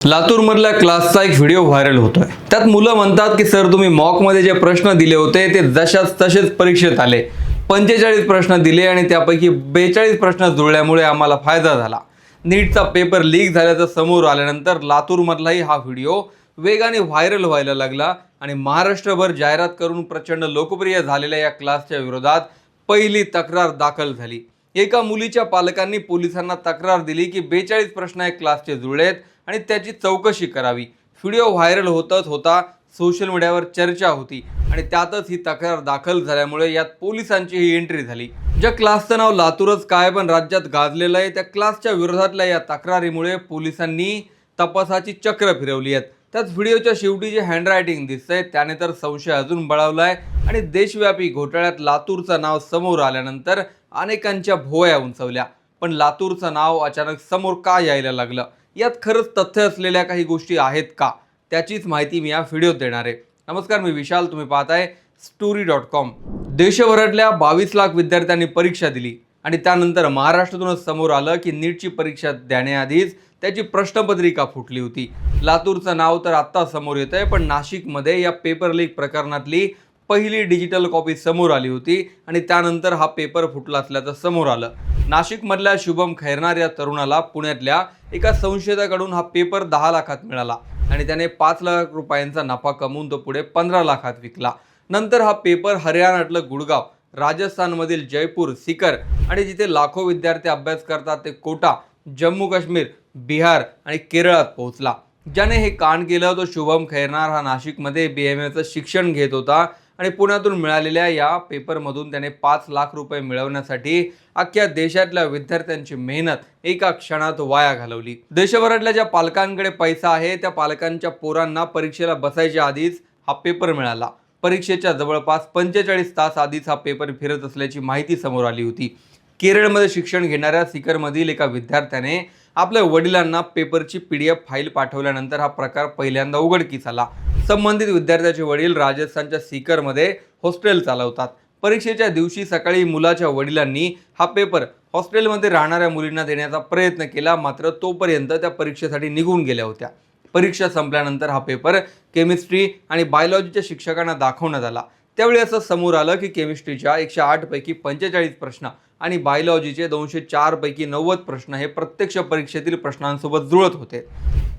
लातूरमधल्या क्लासचा एक video viral होतोय। त्यात मुलं म्हणतात की सर तुम्ही मॉकमध्ये जे प्रश्न दिले होते ते जशाच तसेच परीक्षेत आले। 45 प्रश्न दिले आणि त्यापैकी 42 प्रश्न जुळल्यामुळे आम्हाला फायदा झाला। नीटचा पेपर लीक झाल्याचं समोर आल्यानंतर लातूरमधलाही हा व्हिडिओ वेगाने व्हायरल व्हायला लागला आणि महाराष्ट्रभर जाहिरात करून प्रचंड लोकप्रिय झालेल्या या क्लासच्या विरोधात पहिली तक्रार दाखल झाली। एका मुलीच्या पालकांनी पोलिसांना तक्रार दिली की 42 प्रश्न या क्लासचे जुळलेत आणि त्याची चौकशी करावी। व्हिडिओ व्हायरल होतच होता, सोशल मीडियावर चर्चा होती आणि त्यातच ही तक्रार दाखल झाल्यामुळे यात पोलिसांची ही एंट्री झाली। ज्या क्लासचं नाव लातूरच काय पण राज्यात गाजलेलं आहे, त्या क्लासच्या विरोधातल्या या तक्रारीमुळे पोलिसांनी तपासाची चक्र फिरवली आहेत। त्यात व्हिडिओच्या शेवटी जे हँडरायटिंग दिसतंय त्याने तर संशय अजून बळावलाय आणि देशव्यापी घोटाळ्यात लातूरचं नाव समोर आल्यानंतर अनेकांच्या भुवया उंचावल्या। पण लातूरचं नाव अचानक समोर का यायला लागलं, यात खरंच तथ्य असलेल्या काही गोष्टी आहेत का, त्याचीच माहिती मी या व्हिडिओत देणार आहे। नमस्कार, मी विशाल, तुम्ही पाहताय story.com। देशभरातल्या 22 लाख विद्यार्थ्यांनी परीक्षा दिली आणि त्यानंतर महाराष्ट्रातूनच समोर आलं की नीटची परीक्षा देण्याआधीच त्याची प्रश्नपत्रिका फुटली होती। लातूरचं नाव तर आत्ता समोर येतंय, पण नाशिकमध्ये या पेपर लीक प्रकरणातली पहिली डिजिटल कॉपी समोर आली होती आणि त्यानंतर हा पेपर फुटला असल्याचं समोर आलं। नाशिकमधल्या शुभम खैरनार या तरुणाला पुण्यातल्या एका संशयिताकडून हा पेपर 10 लाखात मिळाला आणि त्याने 5 लाख रुपयांचा नफा कमवून तो पुढे 15 लाखात विकला। नंतर हा पेपर हरियाणातलं गुडगाव, राजस्थानमधील जयपूर, सीकर आणि जिथे लाखो विद्यार्थी अभ्यास करतात ते कोटा, जम्मू काश्मीर, बिहार आणि केरळात पोहोचला। ज्याने हे कांड केलं तो शुभम खैरनार हा नाशिकमध्ये BMAचं शिक्षण घेत होता आणि पुण्यातून मिळालेल्या या पेपरमधून त्याने 5 लाख रुपये मिळवण्यासाठी अख्ख्या देशातल्या विद्यार्थ्यांची मेहनत एका क्षणात वाया घालवली। देशभरातल्या ज्या पालकांकडे पैसा आहे त्या पालकांच्या पोरांना परीक्षेला बसायच्या आधीच हा पेपर मिळाला। परीक्षेच्या जवळपास 45 तास आधीच हा पेपर फिरत असल्याची माहिती समोर आली होती। केरळमध्ये शिक्षण घेणाऱ्या सीकरमधील एका विद्यार्थ्याने आपल्या वडिलांना पेपरची PDF फाईल पाठवल्यानंतर हा प्रकार पहिल्यांदा उघडकीस आला। संबंधित विद्यार्थ्याचे वडील राजस्थानच्या सीकरमध्ये हॉस्टेल चालवतात। परीक्षेच्या दिवशी सकाळी मुलाच्या वडिलांनी हा पेपर हॉस्टेलमध्ये राहणाऱ्या मुलींना देण्याचा प्रयत्न केला, मात्र तोपर्यंत त्या परीक्षेसाठी निघून गेल्या होत्या। परीक्षा संपल्यानंतर हा पेपर केमिस्ट्री आणि बायोलॉजीच्या शिक्षकांना दाखवण्यात आला। त्यावेळी असं समोर आलं की केमिस्ट्रीच्या 108 पैकी 45 प्रश्न आणि बायोलॉजीचे 204 पैकी 90 प्रश्न हे प्रत्यक्ष परीक्षेतील प्रश्नांसोबत जुळत होते।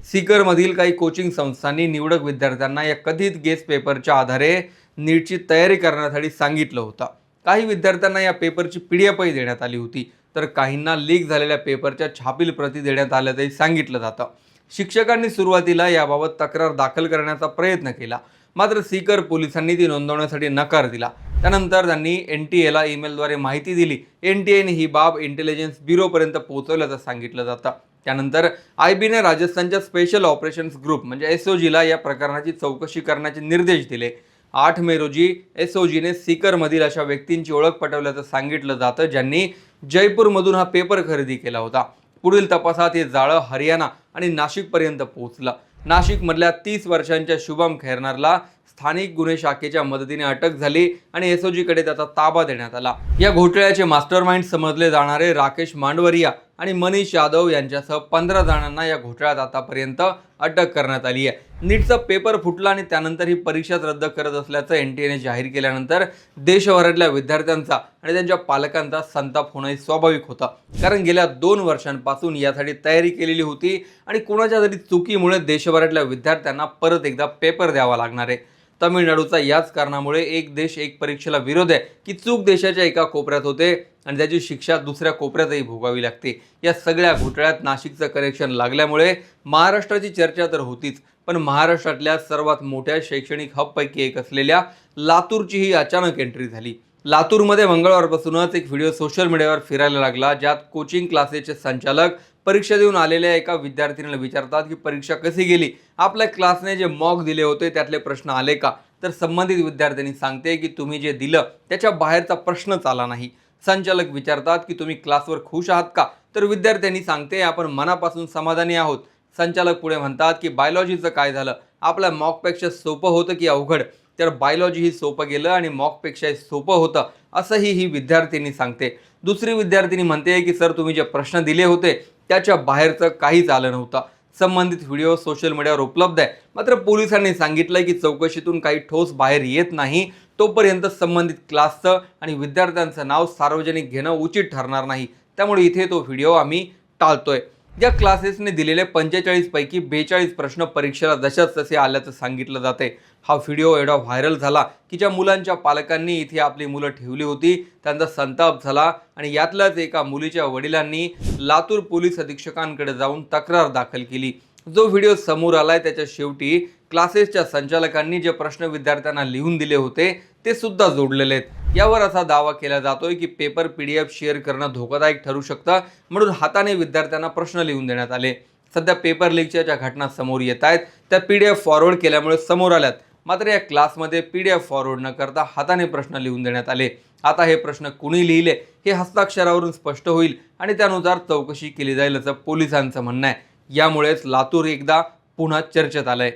सीकरमधील काही कोचिंग संस्थांनी निवडक विद्यार्थ्यांना या कथित गेस पेपरच्या आधारे नीटची तयारी करण्यासाठी सांगितलं होतं। काही विद्यार्थ्यांना या पेपरची PDFही देण्यात आली होती, तर काहींना लीक झालेल्या पेपरच्या छापील प्रती देण्यात आल्याचंही सांगितलं जातं। शिक्षकांनी सुरुवातीला याबाबत तक्रार दाखल करण्याचा प्रयत्न केला, मात्र सीकर पोलिसांनी ती नोंदवण्यासाठी नकार दिला। त्यानंतर त्यांनी NTA ईमेलद्वारे माहिती दिली। NTAने ही बाब इंटेलिजन्स ब्युरोपर्यंत पोहोचवल्याचं सांगितलं जातं। त्यानंतर IBने राजस्थानच्या स्पेशल ऑपरेशन्स ग्रुप म्हणजे SOGला या प्रकरणाची चौकशी करण्याचे निर्देश दिले। 8 मे रोजी SOGने सीकरमधील अशा व्यक्तींची ओळख पटवल्याचं सांगितलं जातं ज्यांनी जयपूरमधून हा पेपर खरेदी केला होता। पुढील तपासात हे जाळं हरियाणा आणि नाशिकपर्यंत पोहोचलं। नाशिकमधल्या 30 वर्षांच्या शुभम खैरनारला स्थानिक गुन्हे शाखेच्या मदतीने अटक झाली आणि SOGकडे त्याचा ताबा देण्यात आला। या घोटाळ्याचे मास्टरमाइंड समजले जाणारे राकेश मांडवरिया आणि मनीष यादव यांच्यासह 15 जणांना या घोटाळ्यात आतापर्यंत अटक करण्यात आली आहे। नीटचा पेपर फुटला आणि त्यानंतर ही परीक्षा रद्द करत असल्याचं NTAने जाहीर केल्यानंतर देशभरातल्या विद्यार्थ्यांचा आणि त्यांच्या पालकांचा संताप होणं स्वाभाविक होतं, कारण गेल्या 2 वर्षांपासून यासाठी तयारी केलेली होती आणि कोणाच्या तरी चुकीमुळे देशभरातल्या विद्यार्थ्यांना परत एकदा पेपर द्यावा लागणार आहे। तमिळनाडूचा याच कारणामुळे एक देश एक परीक्षेला विरोध आहे की चूक देशाच्या एका कोपऱ्यात होते आणि त्याची शिक्षा दुसऱ्या कोपऱ्यातही भोगावी लागते। या सगळ्या घोटाळ्यात नाशिकचं कनेक्शन लागल्यामुळे महाराष्ट्राची चर्चा तर होतीच, पण महाराष्ट्रातल्या सर्वात मोठ्या शैक्षणिक हबपैकी एक असलेल्या लातूरची ही अचानक एंट्री झाली। लातूरमध्ये मंगळवारपासूनच एक व्हिडिओ सोशल मीडियावर फिरायला लागला, ज्यात कोचिंग क्लासेसचे संचालक परीक्षा देऊन आलेल्या एका विद्यार्थिनीला विचारतात की परीक्षा कशी गेली, आपल्या क्लासने जे मॉक दिले होते त्यातले प्रश्न आले का, तर संबंधित विद्यार्थ्यांनी सांगते की तुम्ही जे दिलं त्याच्या बाहेरचा प्रश्नच आला नाही। संचालक विचारतात की तुम्ही क्लासवर खुश आहात का, तर विद्यार्थ्यांनी सांगते आपण मनापासून समाधानी आहोत। संचालक पुढे म्हणतात की बायोलॉजीचं काय झालं, आपल्या मॉकपेक्षा सोपं होतं की अवघड, तर बायोलॉजी ही सोपं गेलं आणि मॉकपेक्षा सोपं होतं असंही ही विद्यार्थिनी सांगते। दुसरी विद्यार्थिनी म्हणते की सर तुम्ही जे प्रश्न दिले होते त्याच्या बाहेरचं काहीच आलं नव्हतं। संबंधित व्हिडिओ सोशल मीडियावर उपलब्ध आहे. मात्र पोलिसांनी सांगितलंय की चौकशीतून काही ठोस बाहेर येत नाही तोपर्यंत संबंधित क्लासचं आणि विद्यार्थ्यांचं नाव सार्वजनिक घेणं उचित ठरणार नाही. त्यामुळे इथे तो व्हिडिओ आम्ही टाळतोय. या क्लासेसने दिलेले 45 पैकी 42 प्रश्न परीक्षेला जशाच तसे आल्याचं सांगितलं जाते. हा व्हिडिओ एवढा व्हायरल झाला की ज्या मुलांच्या पालकांनी इथे आपली मुलं ठेवली होती त्यांचा संताप झाला आणि यातल्याच एका मुलीच्या वडिलांनी लातूर पोलीस अधीक्षकांकडे जाऊन तक्रार दाखल केली. जो व्हिडिओ समोर आलाय त्याच्या शेवटी क्लासेसच्या संचालकांनी जे प्रश्न विद्यार्थ्यांना लिहून दिले होते ते सुद्धा जोडलेले आहेत. यावर असा दावा केला जातोय की पेपर PDF शेअर करणं धोकादायक ठरू शकतं म्हणून हाताने विद्यार्थ्यांना प्रश्न लिहून देण्यात आले. सध्या पेपर लीकच्या ज्या घटना समोर येत आहेत त्या PDF फॉरवर्ड केल्यामुळे समोर आल्यात. मात्र या क्लासमध्ये PDF फॉरवर्ड न करता हाताने प्रश्न लिहून देण्यात आले. आता हे प्रश्न कुणी लिहिले हे हस्ताक्षरावरून स्पष्ट होईल आणि त्यानुसार चौकशी केली जाईल असं पोलिसांचं म्हणणं आहे. यामुळेच लातूर एकदा पुन्हा चर्चेत आलंय.